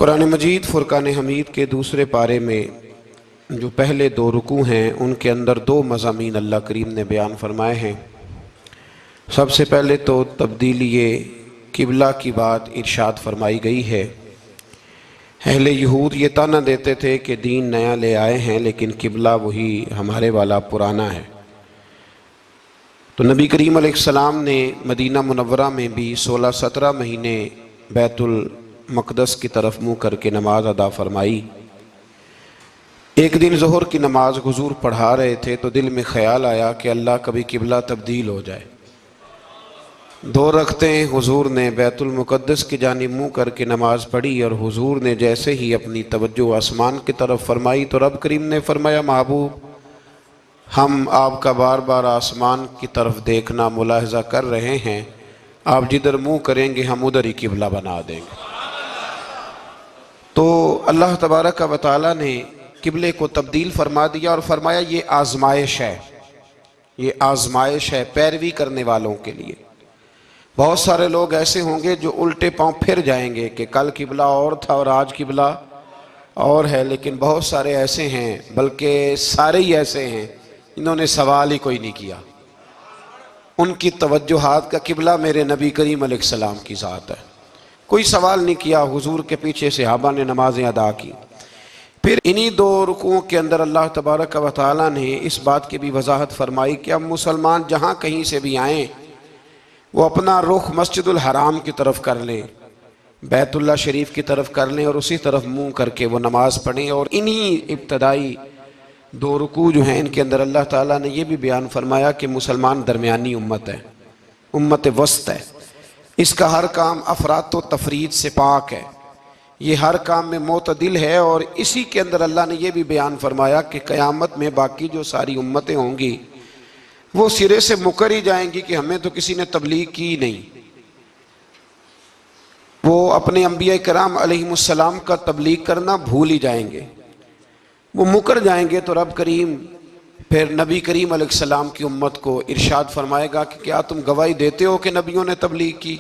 कुरान मजीद फ़ुरक़ान हमीद के दूसरे पारे में जो पहले दो रुकू हैं उनके अंदर दो मज़ामीन अल्लाह करीम ने बयान फरमाए हैं। सबसे पहले तो तब्दीली किबला की बात इरशाद फरमाई गई है। अहले यहूद ये ताना देते थे कि दीन नया ले आए हैं लेकिन किबला वही हमारे वाला पुराना है। तो नबी करीम अलैहिस्सलाम ने मदीना मुनव्वरा में भी 16-17 महीने बैतुल मक़दस की तरफ मुँह करके नमाज अदा फरमाई। एक दिन ज़ोहर की नमाज हुजूर पढ़ा रहे थे तो दिल में ख़याल आया कि अल्लाह कभी किबला तब्दील हो जाए। दो रखतें हुजूर ने बैतुल मुक़द्दस की जानिब मुँह करके नमाज़ पढ़ी और हुजूर ने जैसे ही अपनी तवज्जो आसमान की तरफ फरमाई तो रब करीम ने फरमाया, महबूब हम आपका बार बार आसमान की तरफ देखना मुलाहजा कर रहे हैं, आप जिधर मुँह करेंगे हम उधर ही किबला बना देंगे। तो अल्लाह तबारक व तआला ने किबले को तब्दील फरमा दिया और फरमाया ये आजमाइश है, ये आजमाइश है पैरवी करने वालों के लिए। बहुत सारे लोग ऐसे होंगे जो उल्टे पांव फिर जाएंगे कि कल किबला और था और आज किबला और है, लेकिन बहुत सारे ऐसे हैं, बल्कि सारे ही ऐसे हैं इन्होंने सवाल ही कोई नहीं किया। उनकी तवज्जुहात का किबला मेरे नबी करीम अलैहिस्सलाम की ज़ात है, कोई सवाल नहीं किया। हुजूर के पीछे सहाबा ने नमाजें अदा की। फिर इन्हीं दो रुकुओं के अंदर अल्लाह तबारक व तआला ने इस बात की भी वजाहत फरमाई कि अब मुसलमान जहाँ कहीं से भी आएँ वो अपना रुख मस्जिदुल हराम की तरफ कर लें, बैतुल्लाह शरीफ की तरफ कर लें और उसी तरफ मुँह करके वो नमाज़ पढ़ें। और इन्हीं इब्तदाई दो रुकू जो हैं इनके अंदर अल्लाह ताला ने यह भी बयान फरमाया कि मुसलमान दरमियानी उम्मत है, उम्मत वस्त है। इसका हर काम अफरात व तफरीद से पाक है, ये हर काम में मोतदिल है। और इसी के अंदर अल्लाह ने यह भी बयान फरमाया कि क़यामत में बाकी जो सारी उम्मतें होंगी वो सिरे से मुकर ही जाएंगी कि हमें तो किसी ने तबलीग की नहीं। वो अपने अंबिया कराम अलैहिमुस्सलाम का तबलीग करना भूल ही जाएंगे, वो मुकर जाएंगे। तो रब करीम फिर नबी करीम अलैहिस्सलाम की उम्मत को इरशाद फरमाएगा कि क्या तुम गवाही देते हो कि नबियों ने तबलीग की?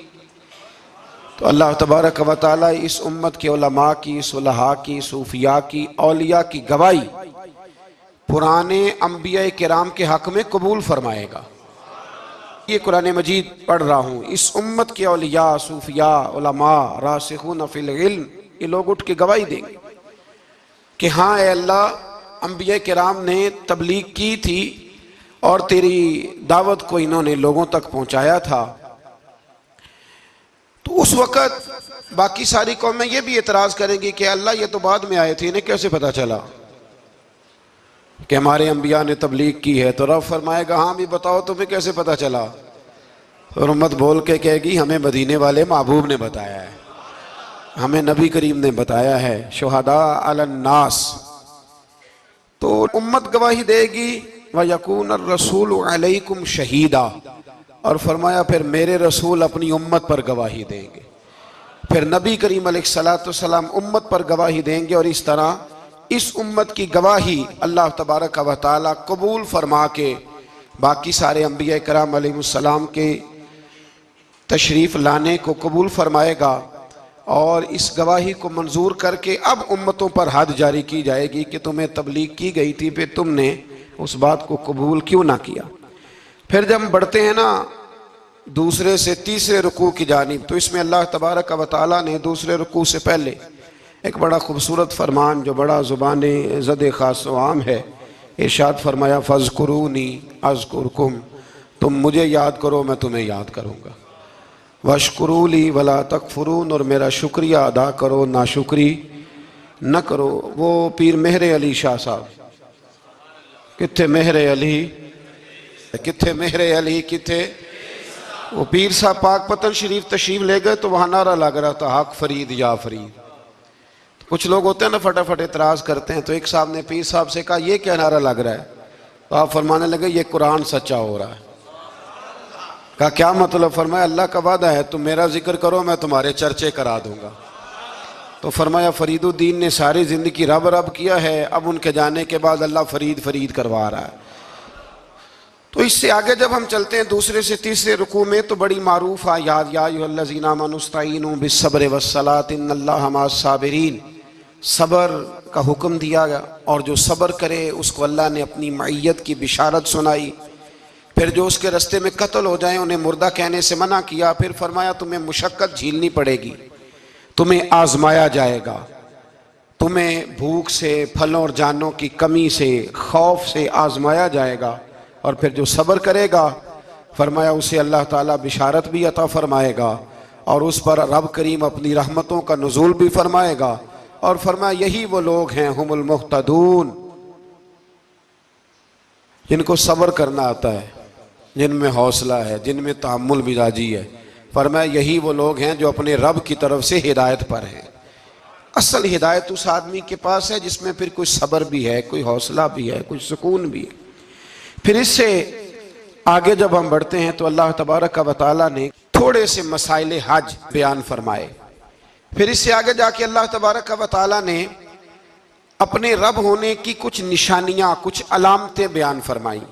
तो अल्लाह तबारक व तआला इस उम्मत के उलमा की, सुलहा की, सूफिया की, औलिया की गवाही पुराने अंबिया किराम के हक में कबूल फरमाएगा। ये कुरान मजीद पढ़ रहा हूँ, इस उम्मत के औलिया, सूफिया, उलमा, रासिखून फिल इल्म, ये लोग उठ के गवाही देंगे कि हाँ ए अल्लाह, अंबिया किराम ने तबलीग की थी और तेरी दावत को इन्होंने लोगों तक पहुँचाया था। तो उस वक़्त बाकी सारी कौमें ये भी एतराज़ करेंगी कि अल्लाह ये तो बाद में आए थे, इन्हें कैसे पता चला कि हमारे अंबिया ने तबलीग की है? तो रब फरमाएगा हाँ भी बताओ तुम्हें कैसे पता चला? और उम्मत बोल के कहेगी हमें मदीने वाले महबूब ने बताया है, हमें नबी करीम ने बताया है, शुहदा अलन नास। तो उम्मत गवाही देगी व यकून रसूल अलैकुम शहीदा, और फरमाया फिर मेरे रसूल अपनी उम्मत पर गवाही देंगे, फिर नबी करीम अलैहिस्सलाम उम्मत पर गवाही देंगे। और इस तरह इस उम्मत की गवाही अल्लाह तबारक व तआला कबूल फरमा के बाकी सारे अंबिया कराम अलैहिमुस्सलाम के तशरीफ़ लाने को कबूल फरमाएगा और इस गवाही को मंजूर करके अब उम्मतों पर हद जारी की जाएगी कि तुम्हें तबलीग की गई थी, फिर तुमने उस बात को कबूल क्यों ना किया। फिर जब हम बढ़ते हैं ना दूसरे से तीसरे रुकू की जानिब, तो इसमें अल्लाह तबारक व तआला ने दूसरे रुकू से पहले एक बड़ा खूबसूरत फरमान जो बड़ा ज़ुबान ज़द ख़ास व आम है, इरशाद फरमाया फ़ज़्कुरूनी अज़्कुरकुम, तुम मुझे याद करो मैं तुम्हें याद करूँगा। वशकुरूली वला तकफुरून, और मेरा शुक्रिया अदा करो नाशुक्री न करो। वो पीर मेहर अली शाह साहब, किथे मेहर अली, किथे मेहर अली, किथे वो पीर साहब पाक पतन शरीफ तशरीफ ले गए तो वहाँ नारा लग रहा था हक फरीद या फरीद। तो कुछ लोग होते हैं ना फटाफट एतराज़ करते हैं, तो एक साहब ने पीर साहब से कहा ये क्या नारा लग रहा है? तो आप फरमाने लगे ये कुरान सच्चा हो रहा है। कहा क्या मतलब? फरमाया अल्लाह का वादा है तुम मेरा जिक्र करो मैं तुम्हारे चर्चे करा दूंगा। तो फरमाया फरीदुद्दीन ने सारी ज़िंदगी रब रब किया है, अब उनके जाने के बाद अल्लाह फरीद फरीद करवा रहा है। तो इससे आगे जब हम चलते हैं दूसरे से तीसरे रुकू में तो बड़ी मारूफ आयात या अय्युहल्लज़ीना आमनू इस्तईनू बिस्सब्रि वस्सलात इन्नल्लाहा मअस्साबिरीन, सब्र का हुक्म दिया गया और जो सब्र करे उसको अल्लाह ने अपनी मईयत की बिशारत सुनाई। फिर जो उसके रास्ते में कत्ल हो जाए उन्हें मुर्दा कहने से मना किया। फिर फरमाया तुम्हें मुशक्कत झीलनी पड़ेगी, तुम्हें आजमाया जाएगा, तुम्हें भूख से, फलों और जानों की कमी से, खौफ से आजमाया जाएगा। और फिर जो सब्र करेगा फरमाया उसे अल्लाह ताला बिशारत भी अता फरमाएगा और उस पर रब करीम अपनी रहमतों का नुज़ूल भी फरमाएगा। और फरमाया यही वो लोग हैं हुमुल मुहतदून, जिनको सब्र करना आता है, जिनमें हौसला है, जिनमें तहम्मुल मिजाजी है। फरमाया यही वो लोग हैं जो अपने रब की तरफ से हिदायत पर हैं। असल हिदायत उस आदमी के पास है जिसमें फिर कोई सब्र भी है, कोई हौसला भी है, कोई सुकून भी है। फिर इससे आगे जब हम बढ़ते हैं तो अल्लाह तबारक व तआला ने थोड़े से मसाइल हज बयान फरमाए। फिर इससे आगे जाके अल्लाह तबारक व तआला ने अपने रब होने की कुछ निशानियां, कुछ अलामतें बयान फरमाई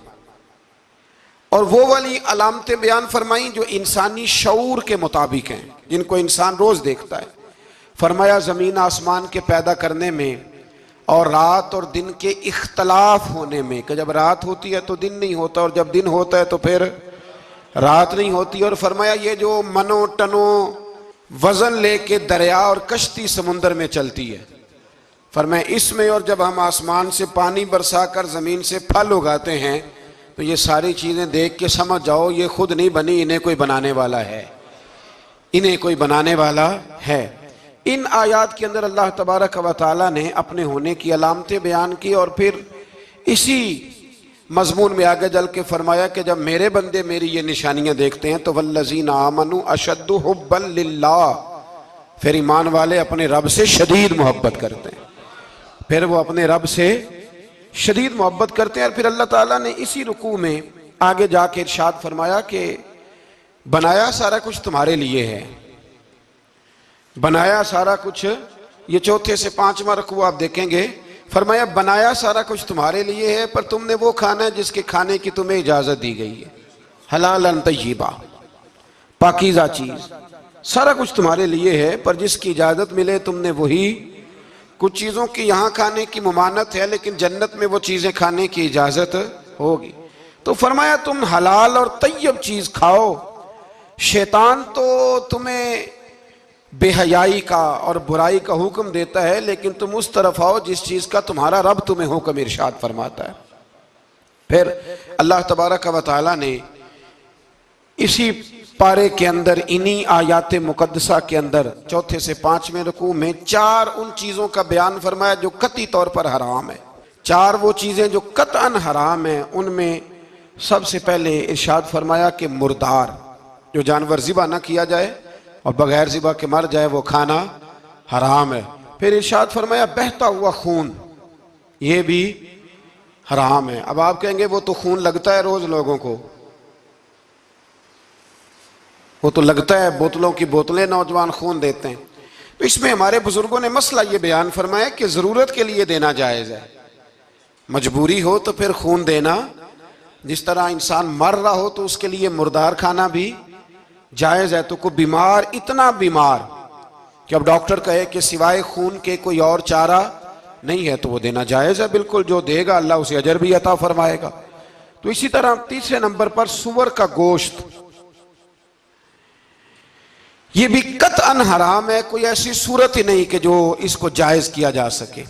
और वो वाली अलामतें बयान फरमाई जो इंसानी शऊर के मुताबिक हैं, जिनको इंसान रोज देखता है। फरमाया ज़मीन आसमान के पैदा करने में और रात और दिन के इख्तलाफ होने में, कि जब रात होती है तो दिन नहीं होता और जब दिन होता है तो फिर रात नहीं होती। और फरमाया ये जो मनो टनो वजन लेके दरिया और कश्ती समुंदर में चलती है, फरमाया इसमें, और जब हम आसमान से पानी बरसा कर ज़मीन से फल उगाते हैं तो ये सारी चीज़ें देख के समझ जाओ ये खुद नहीं बनी, इन्हें कोई बनाने वाला है, इन्हें कोई बनाने वाला है। इन आयात के अंदर अल्लाह तबारक व तआला ने अपने होने की अलामतें बयान की और फिर इसी मजमून में आगे चल के फरमाया कि जब मेरे बंदे मेरी ये निशानियां देखते हैं तो वल्लज़ीना आमनू अशद्दु हुब्बन लिल्लाह, फिर ईमान वाले अपने रब से शदीद मोहब्बत करते हैं, फिर वो अपने रब से शदीद मोहब्बत करते हैं। और फिर अल्लाह ताला ने इसी रुकू में आगे जाके इरशाद फरमाया कि बनाया सारा कुछ तुम्हारे लिए है, बनाया सारा कुछ। ये चौथे से पांचवा रुकू आप देखेंगे, फरमाया बनाया सारा कुछ तुम्हारे लिए है पर तुमने वो खाना है जिसके खाने की तुम्हें इजाजत दी गई है, हलालन तय्यिबा, पाकीज़ा चीज, सारा कुछ तुम्हारे लिए है पर जिसकी इजाजत मिले तुमने वही। कुछ चीजों की यहाँ खाने की मुमानत है लेकिन जन्नत में वो चीजें खाने की इजाजत होगी। तो फरमाया तुम हलाल और तय्यब चीज खाओ, शैतान तो तुम्हें बेहयाई का और बुराई का हुक्म देता है लेकिन तुम उस तरफ आओ जिस चीज का तुम्हारा रब तुम्हें हुक्म इरशाद फरमाता है। फिर अल्लाह तबारक व तआला ने इसी पारे के अंदर, इन्हीं आयात मुकद्दसा के अंदर चौथे से पांचवें रुकू में चार उन चीजों का बयान फरमाया जो कतई तौर पर हराम है। चार वो चीजें जो कतअन हराम है, उनमें सबसे पहले इरशाद फरमाया कि मुर्दार, जो जानवर ज़िबा ना किया जाए और बगैर ज़िबा के मर जाए वो खाना हराम है। फिर इरशाद फरमाया बहता हुआ खून, ये भी हराम है। अब आप कहेंगे वो तो खून लगता है रोज लोगों को, वो तो लगता है, बोतलों की बोतलें नौजवान खून देते हैं। तो इसमें हमारे बुजुर्गों ने मसला ये बयान फरमाया कि जरूरत के लिए देना जायज है, मजबूरी हो तो फिर खून देना, जिस तरह इंसान मर रहा हो तो उसके लिए मुर्दार खाना भी जायज है। तो कोई बीमार, इतना बीमार कि अब डॉक्टर कहे कि सिवाय खून के कोई और चारा नहीं है तो वो देना जायज है, बिल्कुल। जो देगा अल्लाह उसे अजर भी अता फरमाएगा। तो इसी तरह तीसरे नंबर पर सुअर का गोश्त, ये भी कतअन हराम है, कोई ऐसी सूरत ही नहीं कि जो इसको जायज किया जा सके।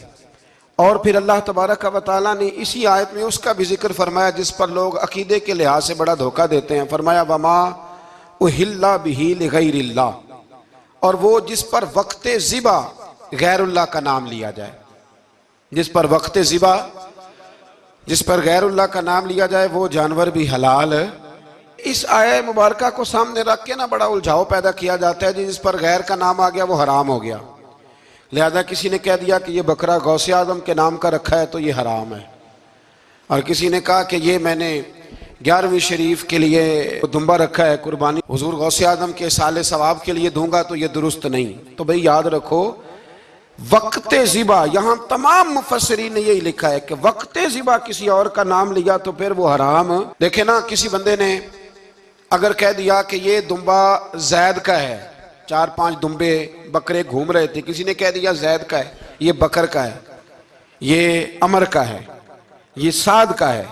और फिर अल्लाह तबारक व तआला ने इसी आयत में उसका भी जिक्र फरमाया जिस पर लोग अकीदे के लिहाज से बड़ा धोखा देते हैं। फरमाया वमा उहिल्ला बिही लिगैरिल्लाह, और वो जिस पर वक्ते ज़िबा गैरुल्लाह का नाम लिया जाए, जिस पर वक्ते ज़िबा, जिस पर गैरुल्लाह का नाम लिया जाए वो जानवर भी हलाल है। इस आया मुबारका को सामने रख के ना बड़ा उलझाव पैदा किया जाता है, जिस पर गैर का नाम आ गया वो हराम हो गया। लिहाजा किसी ने कह दिया कि ये बकरा गौसे आजम के नाम का रखा है तो ये हराम है, और किसी ने कहा कि ये मैंने 11वीं शरीफ के लिए दुम्बा रखा है, कुर्बानी हुजूर गौसे आजम के साले सवाब के लिए दूंगा तो ये दुरुस्त नहीं। तो भाई याद रखो, वक्त ज़िबा, यहां तमाम मुफस्सिरीन ने यही लिखा है कि वक्त ज़िबा किसी और का नाम लिया तो फिर वो हराम। देखे ना, किसी बंदे ने अगर कह दिया कि ये दुम्बा जैद का है, 4-5 दुम्बे बकरे घूम रहे थे, किसी ने कह दिया जैद का है, ये बकर का है, ये अमर का है, ये साद का है,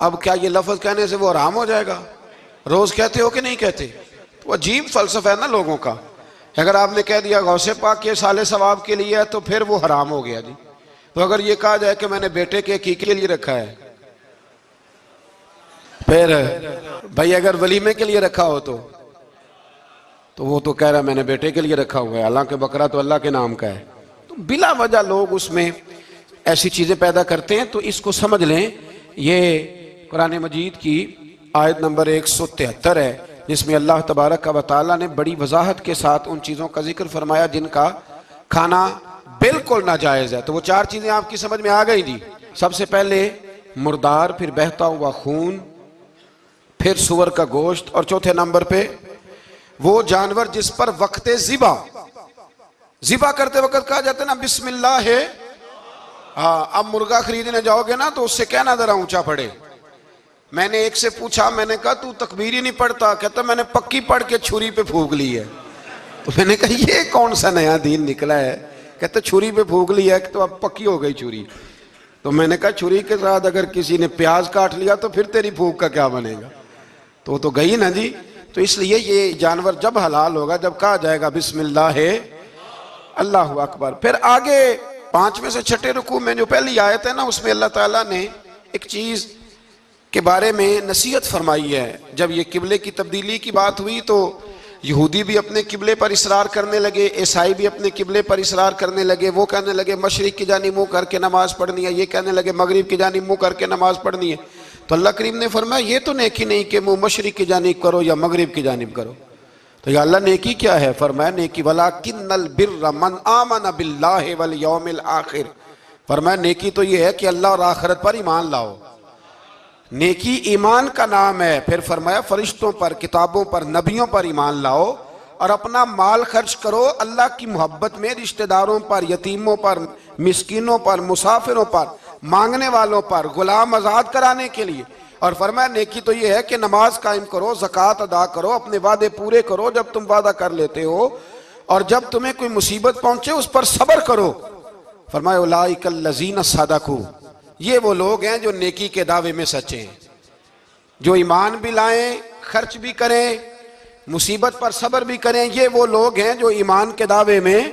अब क्या ये लफ्ज कहने से वो हराम हो जाएगा? रोज कहते हो कि नहीं कहते? तो अजीब फलसफा है ना लोगों का। अगर आपने कह दिया गौसे पाक के साले सवाब के लिए है तो फिर वो हराम हो गया जी। तो अगर ये कहा जाए कि मैंने बेटे के अकीके के लिए रखा है, फिर भाई अगर वलीमे के लिए रखा हो तो वो तो कह रहा है मैंने बेटे के लिए रखा हुआ है, हालांकि बकरा तो अल्लाह के नाम का है। तो बिला वजह लोग उसमें ऐसी चीजें पैदा करते हैं। तो इसको समझ लें, ये कुरान मजीद की आयत नंबर 173 है, जिसमें अल्लाह तबारक व तआला ने बड़ी वजाहत के साथ उन चीज़ों का जिक्र फरमाया जिनका खाना बिल्कुल नाजायज़ है। तो वो 4 चीज़ें आपकी समझ में आ गई जी। सबसे पहले मुर्दार, फिर बहता हुआ खून, फिर सुअर का गोश्त, और चौथे नंबर पे वो जानवर जिस पर वक्ते ज़िबा करते वक्त कहा जाता है ना बिस्मिल्लाह है। हाँ, अब मुर्गा खरीदने जाओगे ना तो उससे कहना जरा ऊंचा पड़े। मैंने एक से पूछा, मैंने कहा तू तकबीर ही नहीं पढ़ता? कहता मैंने पक्की पढ़ के छुरी पे फूंक ली है। तो मैंने कहा ये कौन सा नया दीन निकला है? कहते छुरी पे फूंक ली है तो अब पक्की हो गई छुरी। तो मैंने कहा छुरी के साथ अगर किसी ने प्याज काट लिया तो फिर तेरी फूंक का क्या बनेगा? तो गई ना जी। तो इसलिए ये जानवर जब हलाल होगा जब कहा जाएगा बिस्मिल्लाह अल्लाहु अकबर। फिर आगे 5वें से 6ठे रुकू में जो पहली आयत है ना, उसमें अल्लाह ताला ने एक चीज के बारे में नसीहत फरमाई है। जब ये किबले की तब्दीली की बात हुई तो यहूदी भी अपने किबले पर इसरार करने लगे, ईसाई भी अपने किबले पर इसरार करने लगे। वो कहने लगे मशरिक की जानिब मुँह करके नमाज पढ़नी है, ये कहने लगे मगरिब की जानिब मुँह करके नमाज पढ़नी है। तो अल्लाह करीम ने फरमाया ये तो नेकी नहीं कि मुँह मशरिक की जानिब करो या मगरिब की जानिब करो। तो या अल्लाह नेकी क्या है? फरमाया नेकी वलाकिन्नल बिर्र मन आमन बिल्लाहि वल यौमिल आखिर। फरमाया नेकी तो ये है कि अल्लाह और आखिरत पर ईमान लाओ। नेकी ईमान का नाम है। फिर फरमाया फरिश्तों पर, किताबों पर, नबियों पर ईमान लाओ और अपना माल खर्च करो अल्लाह की मोहब्बत में, रिश्तेदारों पर, यतीमों पर, मिस्कीनों पर, मुसाफिरों पर, मांगने वालों पर, गुलाम आजाद कराने के लिए। और फरमाया नेकी तो ये है कि नमाज कायम करो, ज़कात अदा करो, अपने वादे पूरे करो जब तुम वादा कर लेते हो, और जब तुम्हें कोई मुसीबत पहुंचे उस पर सब्र करो। फरमाया उलाइकल लज़ीना सदकू, ये वो लोग हैं जो नेकी के दावे में सच्चे हैं, जो ईमान भी लाएं, खर्च भी करें, मुसीबत पर सब्र भी करें। ये वो लोग हैं जो ईमान के दावे में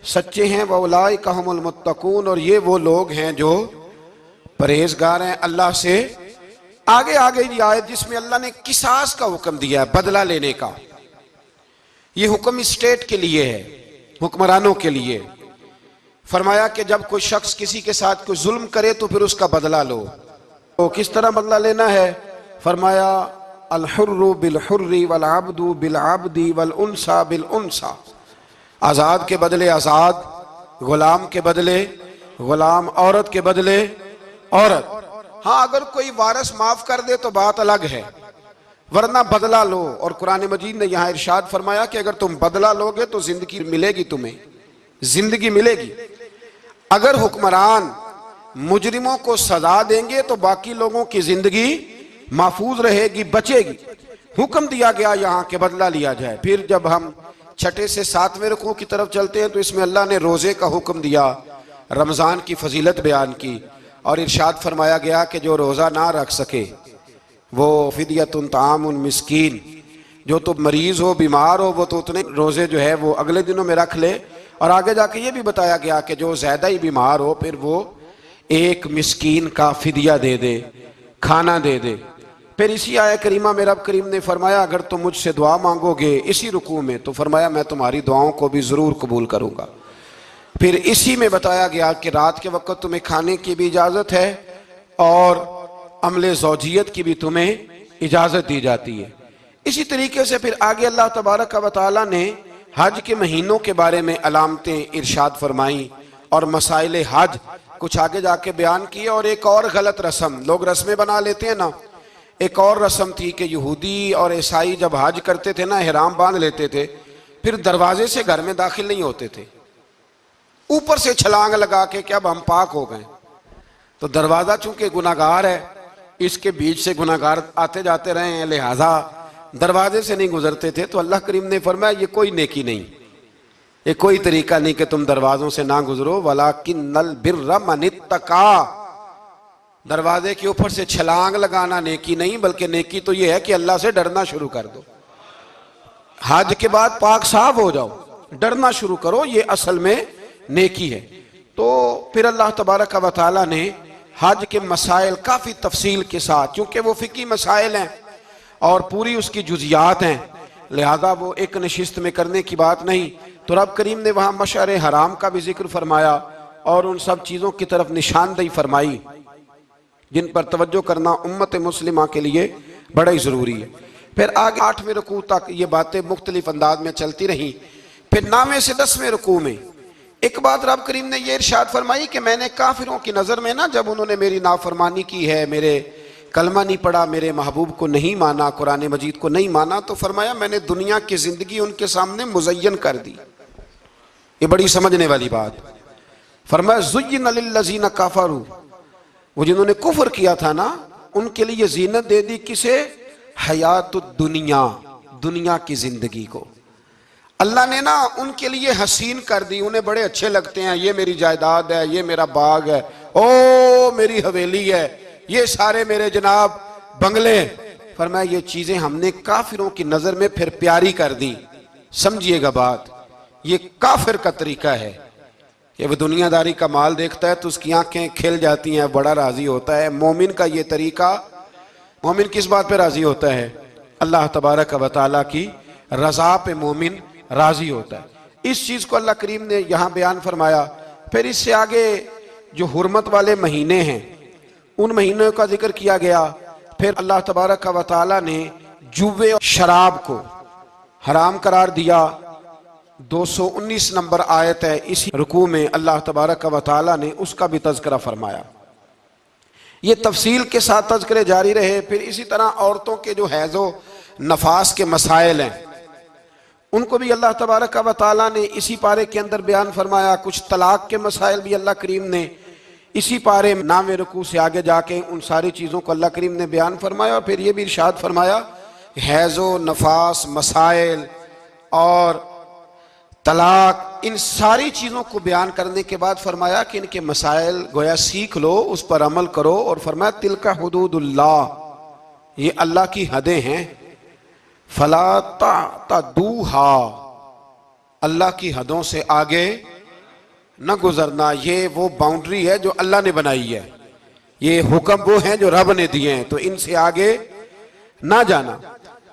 सच्चे हैं। व उलाइका हुमुल मुत्तकून, और ये वो लोग हैं जो परहेजगार हैं अल्लाह से। आगे आगे ये आयत जिसमें अल्लाह ने किसास का हुक्म दिया है, बदला लेने का। ये हुक्म स्टेट के लिए है, हुक्मरानों के लिए। फरमाया कि जब कोई शख्स किसी के साथ कोई जुल्म करे तो फिर उसका बदला लो। तो किस तरह बदला लेना है? फरमाया अल हुर्रु बिल हुर्री वल अब्दु बिल अब्दी वल उनसा बिल उनसा। आज़ाद के बदले आज़ाद, गुलाम के बदले गुलाम, औरत के बदले औरत। हाँ, अगर कोई वारिस माफ कर दे तो बात अलग है, वरना बदला लो। और कुरान मजीद ने यहाँ इरशाद फरमाया कि अगर तुम बदला लोगे तो जिंदगी मिलेगी, तुम्हें जिंदगी मिलेगी। अगर हुक्मरान मुजरिमों को सजा देंगे तो बाकी लोगों की जिंदगी महफूज रहेगी, बचेगी। हुक्म दिया गया यहाँ के बदला लिया जाए। फिर जब हम 6ठे से 7वें रुकू की तरफ चलते हैं तो इसमें अल्लाह ने रोजे का हुक्म दिया, रमजान की फजीलत बयान की, और इरशाद फरमाया गया कि जो रोजा ना रख सके वो फिदियतुन तामुन मिस्कीन, जो तो मरीज हो, बीमार हो, वो तो उतने रोजे जो है वो अगले दिनों में रख ले। और आगे जाके ये भी बताया गया कि जो ज्यादा ही बीमार हो फिर वो एक मिस्कीन का फिदिया दे दे, खाना दे दे। फिर इसी आया करीमा में रब करीम ने फरमाया अगर तुम मुझसे दुआ मांगोगे इसी रुकू में तो फरमाया मैं तुम्हारी दुआओं को भी जरूर कबूल करूंगा। फिर इसी में बताया गया कि रात के वक्त तुम्हें खाने की भी इजाजत है और अमले ज़ौजियत की भी तुम्हें इजाजत दी जाती है। इसी तरीके से फिर आगे अल्लाह तबारक व तआला ने हज के महीनों के बारे में अलामतें इरशाद फरमाई और मसाइल हज कुछ आगे जाके बयान किए। और एक और गलत रस्म, लोग रस्में बना लेते हैं ना, एक और रस्म थी कि यहूदी और ईसाई जब हज करते थे ना, इहराम बांध लेते थे, फिर दरवाजे से घर में दाखिल नहीं होते थे। ऊपर से छलांग लगा के कि अब हम पाक हो गए। तो दरवाज़ा चूंकि गुनाहगार है, इसके बीच से गुनाहगार आते जाते रहे हैं, लिहाजा दरवाजे से नहीं गुजरते थे। तो अल्लाह करीम ने फरमाया ये कोई नेकी नहीं, ये कोई तरीका नहीं कि तुम दरवाजों से ना गुजरो। वलाकिन्नल बिर्रा मनित्तका, दरवाजे के ऊपर से छलांग लगाना नेकी नहीं, बल्कि नेकी तो ये है कि अल्लाह से डरना शुरू कर दो। हज के बाद पाक साफ हो जाओ, डरना शुरू करो, ये असल में नेकी है। तो फिर अल्लाह तबारक व तआला ने हज के मसाइल काफ़ी तफसील के साथ, चूँकि वो फ़िकी मसाइल हैं और पूरी उसकी जुज़ियात हैं, लिहाजा वो एक नशिस्त में करने की बात नहीं। तो रब करीम ने वहाँ मशअर हराम का भी जिक्र फरमाया और उन सब चीज़ों की तरफ निशानदही फरमाई जिन पर तवज्जो करना उम्मत मुस्लिमा के लिए बड़ा ही ज़रूरी है। फिर आगे 8वें रुकू तक ये बातें मुख्तलिफ अंदाज में चलती रहीं। फिर 9वें से 10वें रुकू में एक बात रब करीम ने यह इरशाद फरमाई कि मैंने काफिरों की नज़र में ना, जब उन्होंने मेरी नाफरमानी की है, मेरे कलमा नहीं पढ़ा, मेरे महबूब को नहीं माना, कुरान मजीद को नहीं माना, तो फरमाया मैंने दुनिया की ज़िंदगी उनके सामने मुज़य्यन कर दी। ये बड़ी समझने वाली बात। फरमाया ज़ुय्यिन लिल्लज़ीना कफ़रू, वो जिन्होंने कुफ्र किया था ना, उनके लिए जीनत दे दी किसे? हयातुद दुनिया, दुनिया की ज़िंदगी को अल्लाह ने ना उनके लिए हसीन कर दी। उन्हें बड़े अच्छे लगते हैं, ये मेरी जायदाद है, ये मेरा बाग है, ओ मेरी हवेली है, ये सारे मेरे जनाब बंगले। फरमाया ये चीज़ें हमने काफिरों की नज़र में फिर प्यारी कर दी। समझिएगा बात, ये काफिर का तरीका है कि वह दुनियादारी का माल देखता है तो उसकी आंखें खिल जाती हैं, बड़ा राजी होता है। मोमिन का ये तरीका, मोमिन किस बात पे राजी होता है? अल्लाह तबारक व तआला की रज़ा पे मोमिन राजी होता है। इस चीज़ को अल्लाह करीम ने यहाँ बयान फरमाया। फिर इससे आगे जो हुर्मत वाले महीने हैं उन महीनों का जिक्र किया गया। फिर अल्लाह तबारक व तआला ने जुए और शराब को हराम करार दिया। 219 नंबर आयत है, इसी रुकू में अल्लाह तबारक व तआला ने उसका भी तज़किरा फरमाया। ये तफसील के साथ तज़किरे जारी रहे। फिर इसी तरह औरतों के जो हैज़ो नफास के मसाइल हैं उनको भी अल्लाह तबारक व तआला ने इसी पारे के अंदर बयान फरमाया। कुछ तलाक के मसाइल भी अल्लाह करीम ने इसी पारे 9वें रुकू से आगे जाके उन सारी चीज़ों को अल्लाह करीम ने बयान फरमाया। और फिर ये भी इरशाद फरमाया हैज़ो नफास मसाइल और तलाक, इन सारी चीज़ों को बयान करने के बाद फरमाया कि इनके मसाइल गोया सीख लो, उस पर अमल करो। और फरमाया तिलका हुदूदुल्लाह, ये अल्लाह की हदें हैं। फला तातदूहा, अल्लाह की हदों से आगे न गुजरना। ये वो बाउंड्री है जो अल्लाह ने बनाई है, ये हुक्म वो हैं जो रब ने दिए हैं, तो इनसे आगे ना जाना।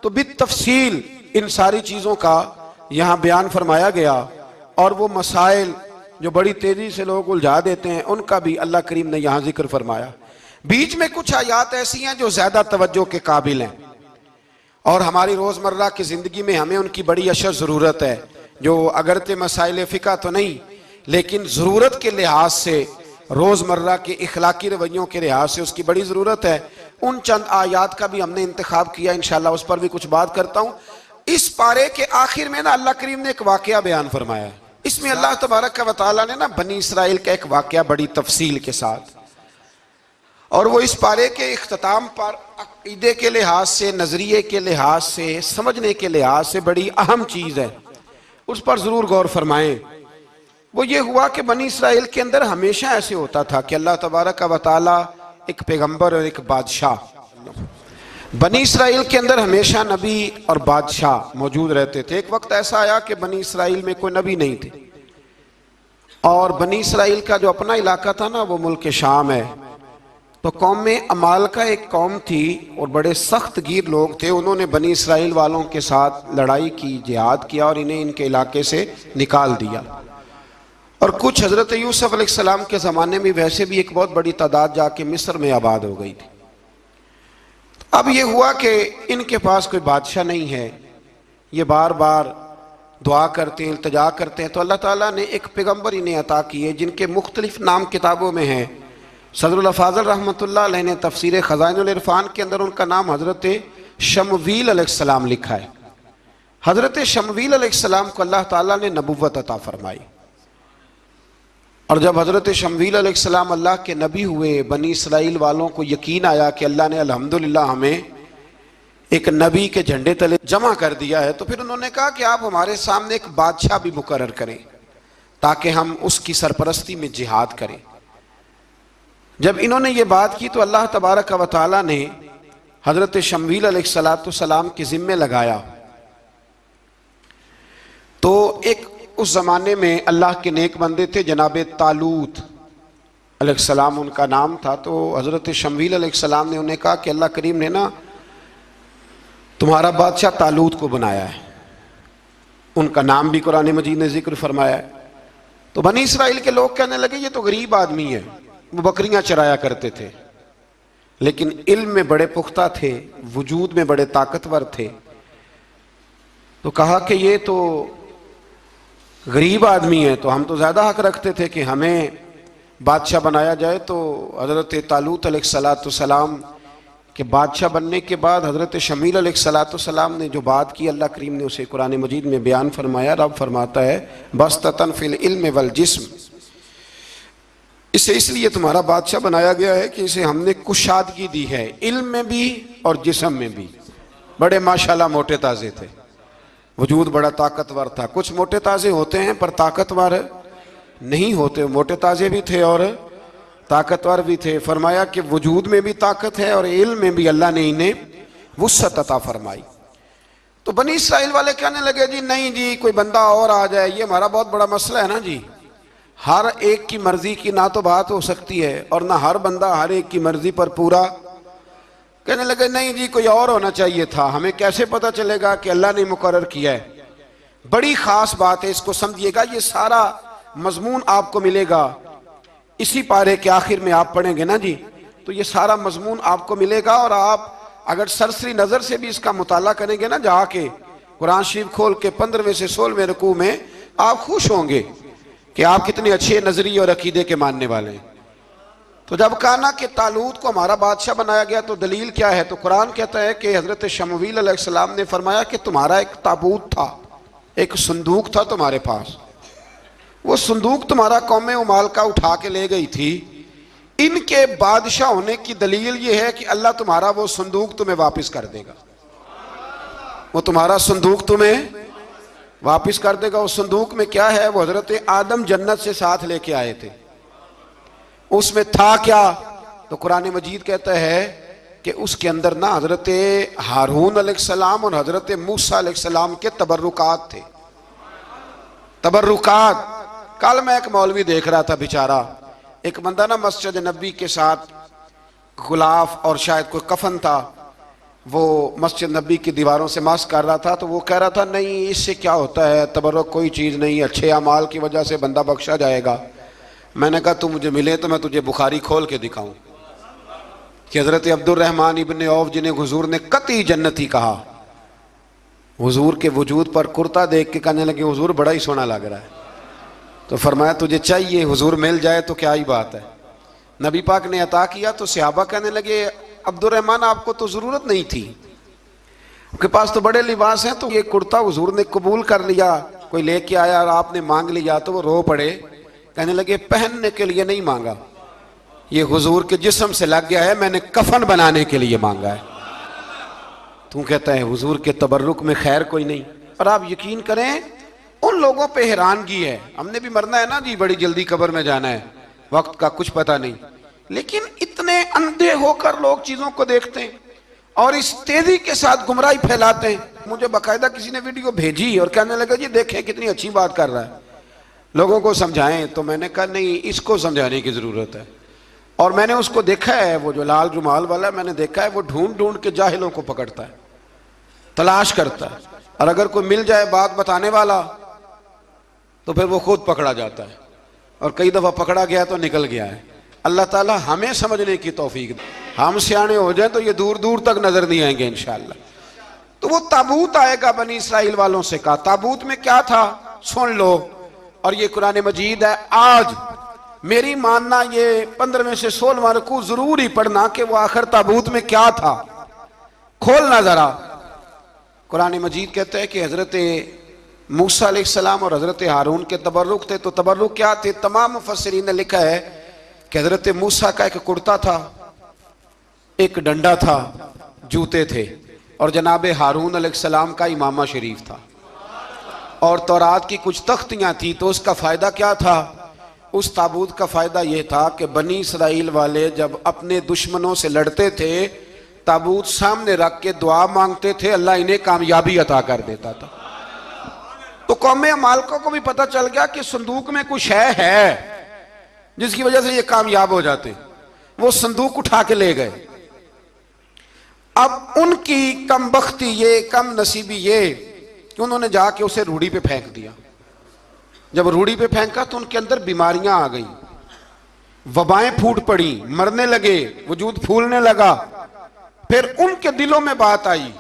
तो बितफसील इन सारी चीज़ों का यहाँ बयान फरमाया गया। और वो मसाइल जो बड़ी तेज़ी से लोग उलझा देते हैं उनका भी अल्लाह करीम ने यहाँ जिक्र फरमाया। बीच में कुछ आयात ऐसी हैं जो ज़्यादा तवज्जो के काबिल हैं और हमारी रोज़मर्रा की ज़िंदगी में हमें उनकी बड़ी अशद ज़रूरत है, जो अगरचे मसाइल फ़िक़ा तो नहीं लेकिन ज़रूरत के लिहाज से, रोज़मर्रा के इखलाकी रवैयों के लिहाज से उसकी बड़ी ज़रूरत है। उन चंद आयात का भी हमने इंतखाब किया, इंशाअल्लाह उस पर भी कुछ बात करता हूँ। इस पारे के आखिर में ना अल्लाह करीम ने एक वाक़या बयान फरमाया है। इसमें अल्लाह तबारक व तआला ने ना बनी इसराइल का एक वाक़या बड़ी तफसील के साथ, और वो इस पारे के इख्तिताम पर अक़ीदे के लिहाज से, नज़रिए के लिहाज से, समझने के लिहाज से बड़ी अहम चीज़ है, उस पर ज़रूर गौर फरमाएँ। वो ये हुआ कि बनी इसराइल के अंदर हमेशा ऐसे होता था कि अल्लाह तबारक व तआला एक पैगम्बर और एक बादशाह, बनी इसराइल के अंदर हमेशा नबी और बादशाह मौजूद रहते थे। एक वक्त ऐसा आया कि बनी इसराइल में कोई नबी नहीं थे और बनी इसराइल का जो अपना इलाका था ना वो मुल्क शाम है। तो कौम में अमाल का एक कौम थी और बड़े सख्त गिर लोग थे। उन्होंने बनी इसराइल वालों के साथ लड़ाई की, जिहाद किया और इन्हें इनके इलाके से निकाल दिया। और कुछ हज़रत यूसुफ अलैहिस्सलाम के ज़माने में वैसे भी एक बहुत बड़ी तादाद जाके मिस्र में आबाद हो गई थी। अब ये हुआ कि इनके पास कोई बादशाह नहीं है, ये बार बार दुआ करते हैं, इल्तिजा करते हैं। तो अल्लाह ताला ने एक पैगम्बर इन्हें अता किए जिनके मुख्तलिफ नाम किताबों में हैं। सदरुल अफ़ाज़ल रहमतुल्लाह अलैह ने तफसीर ख़ज़ाइनुल इरफ़ान के अंदर उनका नाम हज़रत शमवील अलैहिस्सलाम लिखा है। हज़रत शमवील अलैहिस्सलाम को अल्लाह ताला ने नबुव्वत अता फरमाई। और जब हज़रत शमवील अलैहिस्सलाम अल्लाह के नबी हुए, बनी इसराइल वालों को यकीन आया कि अल्लाह ने अल्हम्दुलिल्लाह हमें एक नबी के झंडे तले जमा कर दिया है, तो फिर उन्होंने कहा कि आप हमारे सामने एक बादशाह भी मुकर्रर करें ताकि हम उसकी सरपरस्ती में जिहाद करें। जब इन्होंने ये बात की तो अल्लाह तबारक व तआला ने हज़रत शमवील अलैहिस्सलाम के ज़िम्मे लगाया। तो एक उस ज़माने में अल्लाह के नेक बंदे थे, जनाब तालूत अलैहिस्सलाम उनका नाम था। तो हज़रत शमवील अलैहिस्सलाम ने उन्हें कहा कि अल्लाह करीम ने ना तुम्हारा बादशाह तालूत को बनाया है। उनका नाम भी कुरान मजीद ने जिक्र फरमाया है। तो बनी इसराइल के लोग कहने लगे ये तो गरीब आदमी है, वो बकरियां चराया करते थे, लेकिन इल्म में बड़े पुख्ता थे, वजूद में बड़े ताकतवर थे। तो कहा कि ये तो गरीब आदमी है, तो हम तो ज़्यादा हक रखते थे कि हमें बादशाह बनाया जाए। तो हज़रत तालूत अलैहिस्सलाम के बादशाह बनने के बाद हज़रत शमील अलैहिस्सलाम ने जो बात की, अल्लाह करीम ने उसे कुरान मजीद में बयान फरमाया। रब फरमाता है बस्ततन फिल इल्म वल जिस्म, इसे इसलिए तुम्हारा बादशाह बनाया गया है कि इसे हमने कुशादगी दी है, इल्म में भी और जिस्म में भी। बड़े माशाल्लाह मोटे ताज़े थे, वजूद बड़ा ताकतवर था। कुछ मोटे ताज़े होते हैं पर ताकतवर नहीं होते, मोटे ताज़े भी थे और ताकतवर भी थे। फरमाया कि वजूद में भी ताकत है और इल्म में भी अल्लाह ने इन्हें वुस्अत अता फरमाई। तो बनी इसराइल वाले कहने लगे जी नहीं जी, कोई बंदा और आ जाए, ये हमारा बहुत बड़ा मसला है ना जी। हर एक की मर्जी की ना तो बात हो सकती है और ना हर बंदा हर एक की मर्जी पर पूरा। कहने लगे नहीं जी, कोई और होना चाहिए था, हमें कैसे पता चलेगा कि अल्लाह ने मुकर्रर किया है। बड़ी खास बात है, इसको समझिएगा, ये सारा मजमून आपको मिलेगा इसी पारे के आखिर में। आप पढ़ेंगे ना जी तो ये सारा मजमून आपको मिलेगा, और आप अगर सरसरी नज़र से भी इसका मुताला करेंगे ना, जाके कुरान शरीफ खोल के 15वें से 16वें रुकू में, आप खुश होंगे कि आप कितने अच्छे नजरिए और अकीदे के मानने वाले हैं। तो जब कहा ना कि तालूत को हमारा बादशाह बनाया गया, तो दलील क्या है? तो कुरान कहता है कि हज़रत शमवील अलैहिस्सलाम ने फरमाया कि तुम्हारा एक ताबूत था, एक संदूक था तुम्हारे पास, वो संदूक तुम्हारा कौमे उमाल का उठा के ले गई थी। इनके बादशाह होने की दलील ये है कि अल्लाह तुम्हारा वो संदूक तुम्हें वापस कर देगा, वो तुम्हारा संदूक तुम्हें वापस कर देगा। उस संदूक में क्या है? वो हजरत आदम जन्नत से साथ लेके आए थे। उसमें था क्या? तो कुरान मजीद कहता है कि उसके अंदर ना हजरत हारून अलैहिस्सलाम और हजरत मूसा अलैहिस्सलाम के तबर्रुकात थे। तबर्रुकात, कल मैं एक मौलवी देख रहा था, बेचारा एक बंदा ना मस्जिद नबी के साथ गुलाफ और शायद कोई कफन था, वो मस्जिद नबी की दीवारों से मास कर रहा था। तो वो कह रहा था नहीं इससे क्या होता है, तबर्रुक कोई चीज़ नहीं, अच्छे अमाल की वजह से बंदा बख्शा जाएगा। मैंने कहा तू मुझे मिले तो मैं तुझे बुखारी खोल के दिखाऊं कि हज़रत अब्दुर्रहमान इब्न औफ जिन्हें हुजूर ने कतई जन्नती कहा, हुजूर के वजूद पर कुर्ता देख के कहने लगे हुजूर बड़ा ही सोना लग रहा है। तो फरमाया तुझे चाहिए, हुजूर मिल जाए तो क्या ही बात है। नबी पाक ने अता किया तो सहाबा कहने लगे अब्दुर्रहमान आपको तो ज़रूरत नहीं थी, आपके पास तो बड़े लिबास हैं, तो ये कुर्ता हुजूर ने कबूल कर लिया, कोई लेके आया और आपने मांग लिया। तो वो रो पड़े, कहने लगे पहनने के लिए नहीं मांगा, ये हुजूर के जिस्म से लग गया है, मैंने कफन बनाने के लिए मांगा है। तू कहता है हुजूर के तबर्रुक में खैर कोई नहीं। और आप यकीन करें उन लोगों पे हैरानगी है, हमने भी मरना है ना जी, बड़ी जल्दी कब्र में जाना है, वक्त का कुछ पता नहीं, लेकिन इतने अंधे होकर लोग चीजों को देखते हैं और इस तेजी के साथ गुमराही फैलाते हैं। मुझे बाकायदा किसी ने वीडियो भेजी और कहने लगा जी देखें कितनी अच्छी बात कर रहा है, लोगों को समझाएं। तो मैंने कहा नहीं, इसको समझाने की जरूरत है। और मैंने उसको देखा है, वो जो लाल रुमाल वाला, मैंने देखा है वो ढूंढ ढूंढ के जाहिलों को पकड़ता है, तलाश करता है, और अगर कोई मिल जाए बात बताने वाला तो फिर वो खुद पकड़ा जाता है, और कई दफा पकड़ा गया तो निकल गया है। अल्लाह ताला हमें समझने की तौफीक दे, हम सियाने हो जाए तो ये दूर दूर तक नजर नहीं आएंगे इंशाअल्लाह। तो वो ताबूत आएगा बनी इसराइल वालों से कहा, ताबूत में क्या था सुन लो, और ये कुरान मजीद है। आज मेरी मानना ये 15वें से 16वां रुकू जरूर ही पढ़ना कि वो आखिर ताबूत में क्या था, खोलना जरा। कुरान मजीद कहता है कि हजरत मूसा अलैहिस्सलाम और हज़रत हारून के तबर्रुक थे। तो तबर्रुक क्या थे? तमाम मुफस्सिरीन ने लिखा है कि हज़रत मूसा का एक कुर्ता था, एक डंडा था, जूते थे, और जनाब हारून अलैहिस्सलाम का इमामा शरीफ था, और तौरात की कुछ तख्तियाँ थी। तो उसका फ़ायदा क्या था? उस ताबूत का फ़ायदा यह था कि बनी इसराइल वाले जब अपने दुश्मनों से लड़ते थे, ताबूत सामने रख के दुआ मांगते थे, अल्लाह इन्हें कामयाबी अता कर देता था। तो कौम मालकों को भी पता चल गया कि संदूक में कुछ है जिसकी वजह से ये कामयाब हो जाते। वो संदूक उठा के ले गए। अब उनकी कम बख्ती ये, कम नसीबी ये कि उन्होंने जाके उसे रूढ़ी पे फेंक दिया। जब रूढ़ी पे फेंका तो उनके अंदर बीमारियां आ गई, वबाएं फूट पड़ी, मरने लगे, वजूद फूलने लगा। फिर उनके दिलों में बात आई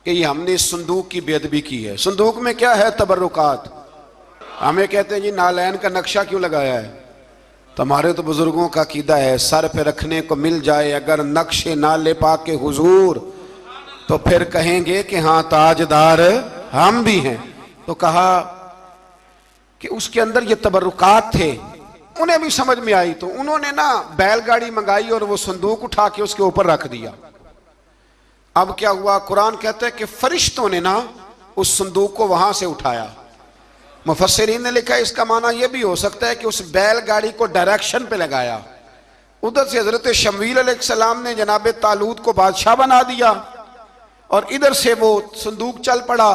कि ये हमने इस संदूक की बेअदबी की है। संदूक में क्या है? तबर्रुकात। हमें कहते हैं जी नालैन का नक्शा क्यों लगाया है? तो हमारे तो बुजुर्गों का कीदा है, सर पे रखने को मिल जाए अगर नक्शे नाले पाके हुजूर, तो फिर कहेंगे कि हाँ ताजदार हम भी हैं। तो कहा कि उसके अंदर ये तबर्रुकात थे। उन्हें भी समझ में आई तो उन्होंने ना बैलगाड़ी मंगाई और वो संदूक उठा के उसके ऊपर रख दिया। अब क्या हुआ? कुरान कहता है कि फरिश्तों ने ना उस संदूक को वहां से उठाया। मुफस्सिरीन ने लिखा है इसका माना यह भी हो सकता है कि उस बैलगाड़ी को डायरेक्शन पे लगाया। उधर से हजरत शमूएल अलैहिस्सलाम ने जनाब तालूत को बादशाह बना दिया और इधर से वो संदूक चल पड़ा।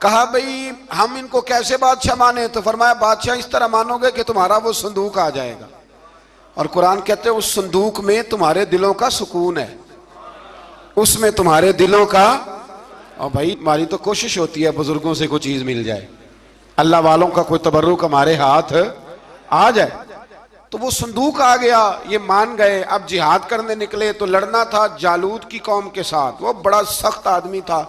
कहा भाई हम इनको कैसे बादशाह माने? तो फरमाया बादशाह इस तरह मानोगे कि तुम्हारा वो संदूक आ जाएगा। और कुरान कहते हैं उस संदूक में तुम्हारे दिलों का सुकून है, उसमें तुम्हारे दिलों का। और भाई हमारी तो कोशिश होती है बुजुर्गों से कोई चीज मिल जाए, अल्लाह वालों का कोई तबर्रुक हमारे हाथ आ जाए। तो वो संदूक आ गया, ये मान गए। अब जिहाद करने निकले तो लड़ना था जालूत की कौम के साथ। वो बड़ा सख्त आदमी था,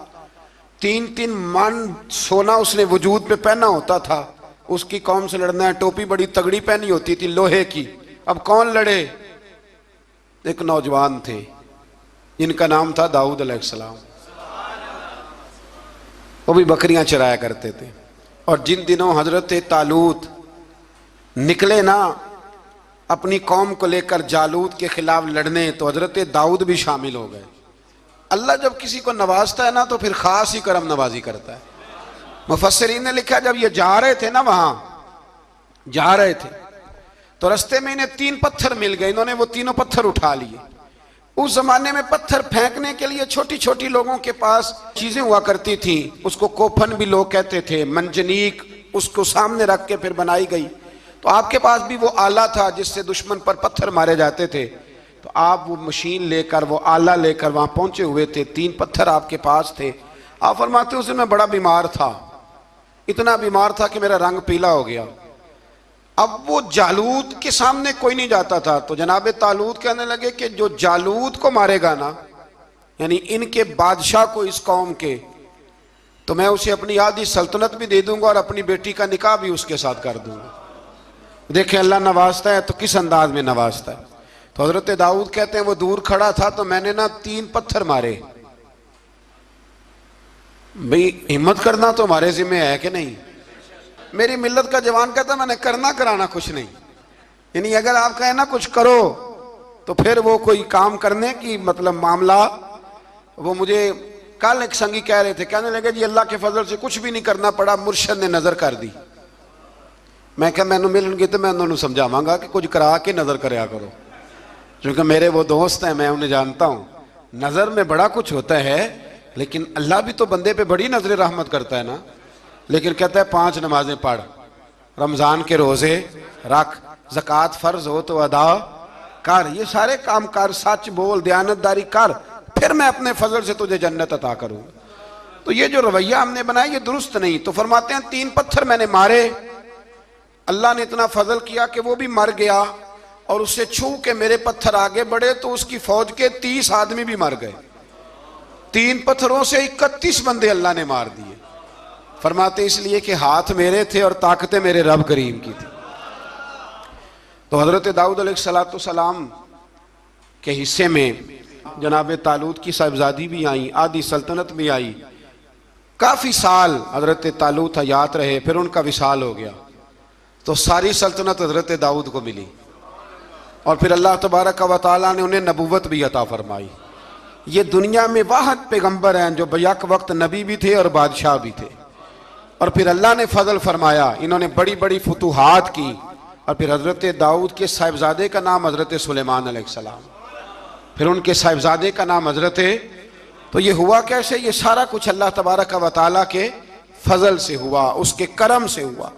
3-3 मन सोना उसने वजूद पे पहना होता था। उसकी कौम से लड़ना है, टोपी बड़ी तगड़ी पहनी होती थी लोहे की। अब कौन लड़े? एक नौजवान थे जिनका नाम था दाऊद अलैहिस्सलाम। वो भी बकरियां चराया करते थे। और जिन दिनों हजरत तालूत निकले ना अपनी कौम को लेकर जालूत के खिलाफ लड़ने, तो हजरत दाऊद भी शामिल हो गए। अल्लाह जब किसी को नवाजता है ना तो फिर खास ही करम नवाजी करता है। मुफस्सिरीन ने लिखा जब ये जा रहे थे ना, वहां जा रहे थे तो रास्ते में इन्हें 3 पत्थर मिल गए। इन्होंने वो तीनों पत्थर उठा लिए। उस जमाने में पत्थर फेंकने के लिए छोटी छोटी लोगों के पास चीजें हुआ करती थी, उसको कोफन भी लोग कहते थे, मंजनीक, उसको सामने रख के फिर बनाई गई। तो आपके पास भी वो आला था जिससे दुश्मन पर पत्थर मारे जाते थे। तो आप वो मशीन लेकर, वो आला लेकर वहां पहुंचे हुए थे। 3 पत्थर आपके पास थे। आप फरमाते उस दिन मैं बड़ा बीमार था, इतना बीमार था कि मेरा रंग पीला हो गया। अब वो जालूत के सामने कोई नहीं जाता था। तो जनाब तालूत कहने लगे कि जो जालूत को मारेगा ना, यानी इनके बादशाह को इस कौम के, तो मैं उसे अपनी आधी सल्तनत भी दे दूंगा और अपनी बेटी का निकाह भी उसके साथ कर दूंगा। देखें अल्लाह नवाजता है तो किस अंदाज में नवाजता है। तो हजरत दाऊद कहते हैं वो दूर खड़ा था तो मैंने ना 3 पत्थर मारे। भाई हिम्मत करना तो हमारे जिम्मे है कि नहीं? मेरी मिल्लत का जवान कहता मैंने करना कराना कुछ नहीं, यानी अगर आप कहें ना कुछ करो तो फिर वो कोई काम करने की मतलब मामला। वो मुझे कल एक संगी कह रहे थे, कहने लगे जी अल्लाह के फजल से कुछ भी नहीं करना पड़ा, मुर्शद ने नजर कर दी। मैं क्या मैनू मिलनगे तो मैं उन्होंने समझावांगा कि कुछ करा के नजर करया करो, क्योंकि मेरे वो दोस्त हैं, मैं उन्हें जानता हूं। नजर में बड़ा कुछ होता है, लेकिन अल्लाह भी तो बंदे पे बड़ी नजर रहमत करता है ना। लेकिन कहता है 5 नमाजें पढ़, रमजान के रोजे रख, ज़कात फर्ज हो तो अदा कर, ये सारे काम कर, सच बोल, दयानतदारी कर, फिर मैं अपने फजल से तुझे जन्नत अता करूंगा। तो ये जो रवैया हमने बनाया ये दुरुस्त नहीं। तो फरमाते हैं 3 पत्थर मैंने मारे, अल्लाह ने इतना फजल किया कि वो भी मर गया, और उससे छू के मेरे पत्थर आगे बढ़े तो उसकी फौज के 30 आदमी भी मर गए। 3 पत्थरों से 31 बंदे अल्लाह ने मार दिए। फरमाते इसलिए कि हाथ मेरे थे और ताकतें मेरे रब करीम की थी। तो हजरत दाऊद अलैहिस्सलाम के हिस्से में जनाब तालूत की साहिबजादी भी आई, आधी सल्तनत भी आई। काफ़ी साल हज़रत तालूत हयात रहे, फिर उनका विसाल हो गया, तो सारी सल्तनत हज़रत दाऊद को मिली और फिर अल्लाह तबारक व तआला ने उन्हें नबूवत भी अता फरमाई। ये दुनिया में वाहद पैगंबर हैं जो बैक वक्त नबी भी थे और बादशाह भी थे। और फिर अल्लाह ने फजल फरमाया, इन्होंने बड़ी बड़ी फुतूहात की। और फिर हज़रत दाऊद के साहिबजादे का नाम हज़रत सुलेमान अलैहिस्सलाम, फिर उनके साहिबजादे का नाम हज़रत। तो ये हुआ कैसे? ये सारा कुछ अल्लाह तबारक व तआला के फजल से हुआ, उसके करम से हुआ।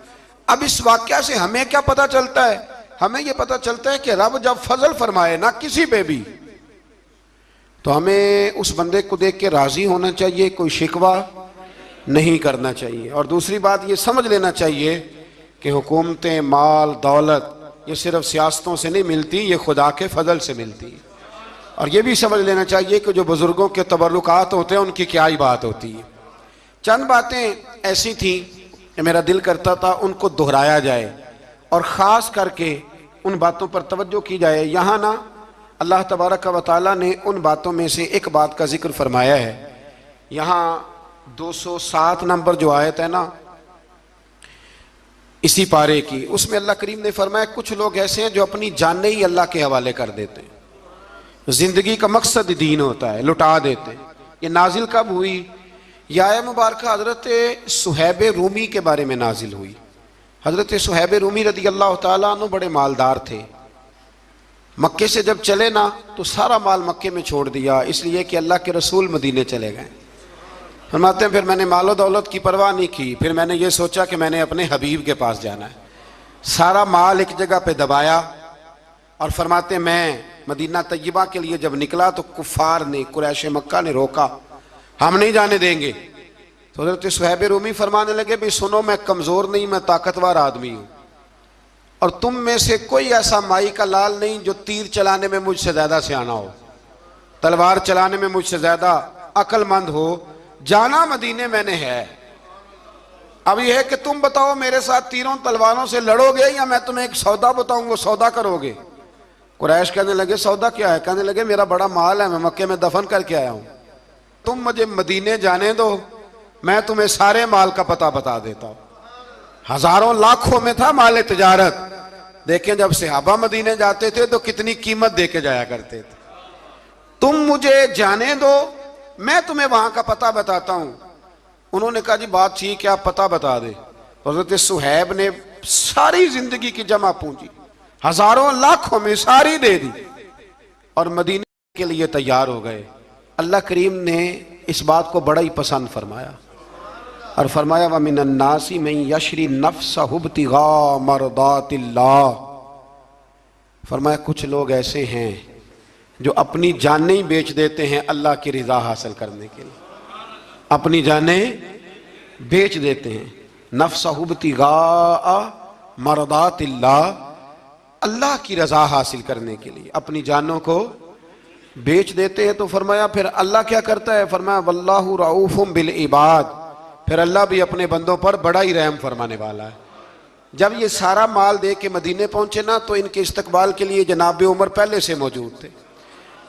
अब इस वाक़या से हमें क्या पता चलता है? हमें यह पता चलता है कि रब जब फजल फरमाए ना किसी पे भी, तो हमें उस बंदे को देख के राजी होना चाहिए, कोई शिकवा नहीं करना चाहिए। और दूसरी बात ये समझ लेना चाहिए कि हुकूमतें, माल, दौलत ये सिर्फ सियासतों से नहीं मिलती, ये खुदा के फजल से मिलती है। और ये भी समझ लेना चाहिए कि जो बुजुर्गों के तबरुकात होते हैं उनकी क्या ही बात होती है। चंद बातें ऐसी थी कि मेरा दिल करता था उनको दोहराया जाए और ख़ास करके उन बातों पर तवज्जो की जाए। यहाँ ना अल्लाह तबारक व तआला ने उन बातों में से एक बात का जिक्र फरमाया है। यहाँ 207 नंबर जो आयत है ना इसी पारे की, उसमें अल्लाह करीम ने फरमाया कुछ लोग ऐसे हैं जो अपनी जानें ही अल्लाह के हवाले कर देते हैं। जिंदगी का मकसद दीन होता है, लुटा देते हैं। ये नाजिल कब हुई? यह आयत मुबारक हज़रत सुहैब रूमी के बारे में नाजिल हुई। हज़रत सुहैब रूमी रदी अल्लाह तआला अन्हु बड़े मालदार थे। मक्के से जब चले ना तो सारा माल मक्के में छोड़ दिया, इसलिए कि अल्लाह के रसूल मदीने चले गए। फरमाते हैं फिर मैंने मालो दौलत की परवाह नहीं की, फिर मैंने ये सोचा कि मैंने अपने हबीब के पास जाना है। सारा माल एक जगह पे दबाया और फरमाते मैं मदीना तय्यबा के लिए जब निकला तो कुफार ने, कुरैश मक्का ने रोका, हम नहीं जाने देंगे। तो हज़रत सुहैब रूमी फरमाने लगे भी सुनो, मैं कमज़ोर नहीं, मैं ताकतवर आदमी हूँ और तुम में से कोई ऐसा माई का लाल नहीं जो तीर चलाने में मुझसे ज़्यादा सियाना हो, तलवार चलाने में मुझसे ज़्यादा अक्लमंद हो। जाना मदीने मैंने है। अब यह है कि तुम बताओ मेरे साथ तीरों तलवारों से लड़ोगे या मैं तुम्हें एक सौदा बताऊँ वो सौदा करोगे? कुरैश कहने लगे सौदा क्या है? कहने लगे मेरा बड़ा माल है, मैं मक्के में दफन करके आया हूँ, तुम मुझे मदीने जाने दो, मैं तुम्हें सारे माल का पता बता देता हूँ। हजारों लाखों में था माल तिजारत। देखें जब सहाबा मदीने जाते थे तो कितनी कीमत दे के जाया करते थे। तुम मुझे जाने दो, मैं तुम्हें वहां का पता बताता हूं। उन्होंने कहा जी बात ठीक है, आप पता बता दे। हज़रत सुहैब ने सारी जिंदगी की जमा पूंजी हजारों लाखों में सारी दे दी और मदीने के लिए तैयार हो गए। अल्लाह करीम ने इस बात को बड़ा ही पसंद फरमाया और फरमाया व मिनन नासी मन यशरी नफ्सहु इब्तिगा मरदातिल्लाह। फरमाया कुछ लोग ऐसे हैं जो अपनी जानें ही बेच देते हैं अल्लाह की रिजा हासिल करने के लिए, अपनी जानें बेच देते हैं। नफ्सहु इब्तिगा मरदातिल्लाह, अल्लाह की रजा हासिल करने के लिए अपनी जानों को बेच देते हैं। तो फरमाया फिर अल्लाह क्या करता है? फरमाया वल्लाहु रऊफुम बिल इबाद, फिर अल्लाह भी अपने बंदों पर बड़ा ही रहम फरमाने वाला है। जब ये सारा माल दे के मदीने पहुंचे ना तो इनके इस्तकबाल के लिए जनाब उमर पहले से मौजूद थे।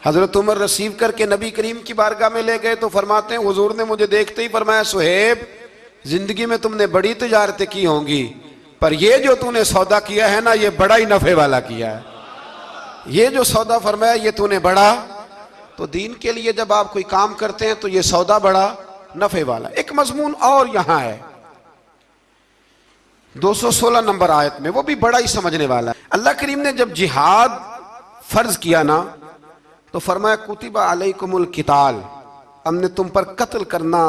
हजरत उमर रिसीव करके नबी करीम की बारगाह में ले गए तो फरमाते हैं हुजूर ने मुझे देखते ही फरमाया सुहेब, जिंदगी में तुमने बड़ी तिजारतें की होंगी पर ये जो तूने सौदा किया है ना ये बड़ा ही नफे वाला किया है। ये जो सौदा फरमाया ये तूने बड़ा, तो दीन के लिए जब आप कोई काम करते हैं तो ये सौदा बड़ा नफे वाला। एक मजमून और यहां है 216 नंबर आयत में, वो भी बड़ा ही समझने वाला है। अल्लाह करीम ने जब जिहाद फर्ज किया ना तो फरमाया कुतिबा अलैकुमुल किताल, हमने तुम पर कत्ल करना,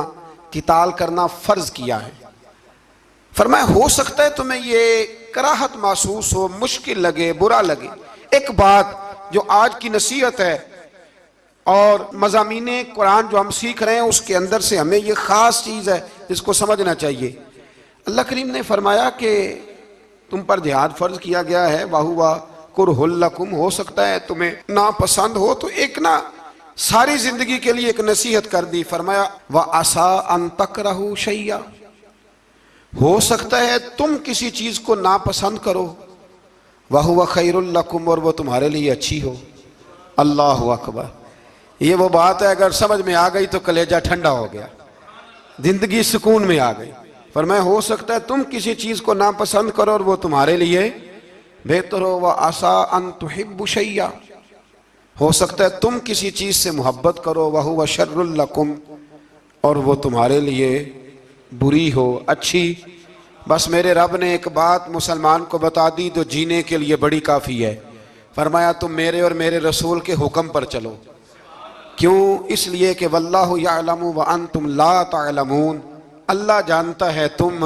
किताल करना फर्ज किया है। फरमाया हो सकता है तुम्हें ये कराहत महसूस हो, मुश्किल लगे, बुरा लगे। एक बात जो आज की नसीहत है और मज़ामीने कुरान जो हम सीख रहे हैं उसके अंदर से हमें ये ख़ास चीज़ है जिसको समझना चाहिए। अल्लाह करीम ने फरमाया कि तुम पर जिहाद फ़र्ज किया गया है, वाहुवा कुरहुल लकुम, हो सकता है तुम्हें नापसंद हो, तो एक ना सारी ज़िंदगी के लिए एक नसीहत कर दी। फरमाया व आसा अन तकरहू शैया, हो सकता है तुम किसी चीज़ को नापसंद करो, वहुवा खैरुल लकुम, और वो तुम्हारे लिए अच्छी हो। अल्लाहु अकबर। ये वो बात है अगर समझ में आ गई तो कलेजा ठंडा हो गया। जिंदगी सुकून में आ गई। फरमाया हो सकता है तुम किसी चीज को नापसंद करो और वो तुम्हारे लिए बेहतर हो। व आसा अन तुहिब्बु शैया, हो सकता है तुम किसी चीज से मोहब्बत करो, वह हुवा शर्रुल लकुम, और वो तुम्हारे लिए बुरी हो, अच्छी। बस मेरे रब ने एक बात मुसलमान को बता दी तो जीने के लिए बड़ी काफ़ी है। फरमाया तुम मेरे और मेरे रसूल के हुक्म पर चलो। क्यों? इसलिए कि वल्लाहु यअलमु व अंतुम ला तअलमून, अल्लाह जानता है तुम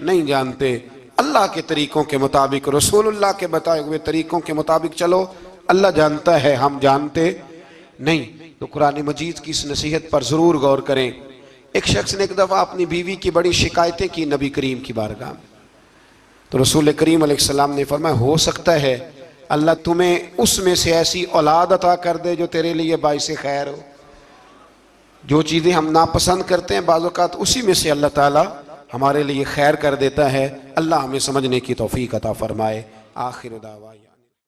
नहीं जानते। अल्लाह के तरीक़ों के मुताबिक, रसूलुल्लाह के बताए हुए तरीक़ों के मुताबिक चलो। अल्लाह जानता है, हम जानते नहीं। तो कुरान मजीद की इस नसीहत पर ज़रूर गौर करें। एक शख्स ने एक दफ़ा अपनी बीवी की बड़ी शिकायतें की नबी करीम की बारगाह में, तो रसूल करीम अलैहिस्सलाम ने फरमाया हो सकता है अल्लाह तुम्हें उसमें से ऐसी औलाद अता कर दे जो तेरे लिए बाइसे खैर हो। जो चीज़ें हम नापसंद करते हैं बाज़ औक़ात उसी में से अल्लाह ताला हमारे लिए खैर कर देता है। अल्लाह हमें समझने की तौफ़ीक़ अता फ़रमाए। आखिर दावा।